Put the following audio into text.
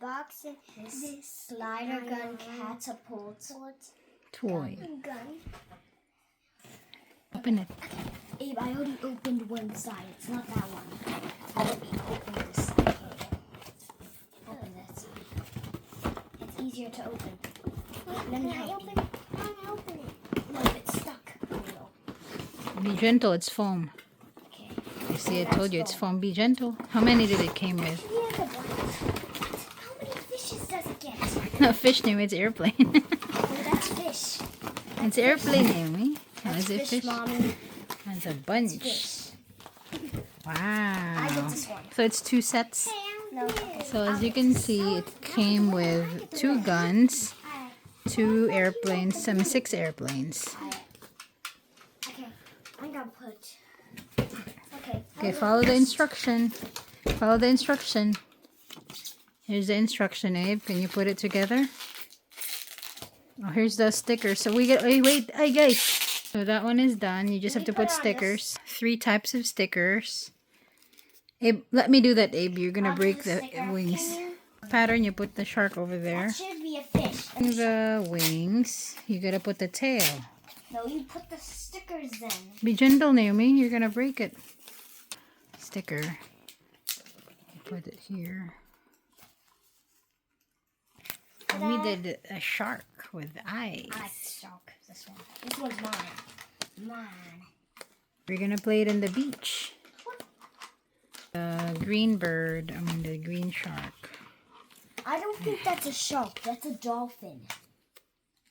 box of this slider gun catapult Toy. gun. Open it. Abe, I already opened one side. It's not that one. Let me open this side. Okay. Open that side. It's easier to open. Let me help you. Open it. No, it's stuck. Be gentle, it's foam. Okay. You see, I told you it's foam. Be gentle. How many did it came with? How many fishes does it get? No, fish, Naomi, it's airplane. Oh, that's fish. It's airplane, Naomi. That's Is it fish, Mommy. That's a bunch. Fish. Wow. I get this one. So it's 2 sets. No, okay. So as you can see, it came with 2 guns, 2 airplanes, 6 airplanes. Okay, I'm gonna put. Okay. Okay, follow the instruction. Follow the instruction. Here's the instruction, Abe. Can you put it together? Oh, here's the sticker. So we get. Wait, hey guys. So that one is done. You just have to put stickers. 3 types of stickers. Abe, let me do that, Abe. You're gonna break the wings. Pattern. You put the shark over there. That should be a fish. The wings. You gotta put the tail. No, you put the stickers then. Be gentle, Naomi. You're gonna break it. Sticker. You put it here. We did a shark with eyes. I like the shark. This one. This one's mine. Mine. We're gonna play it on the beach. The green bird. I mean the green shark. I don't think that's a shark. That's a dolphin.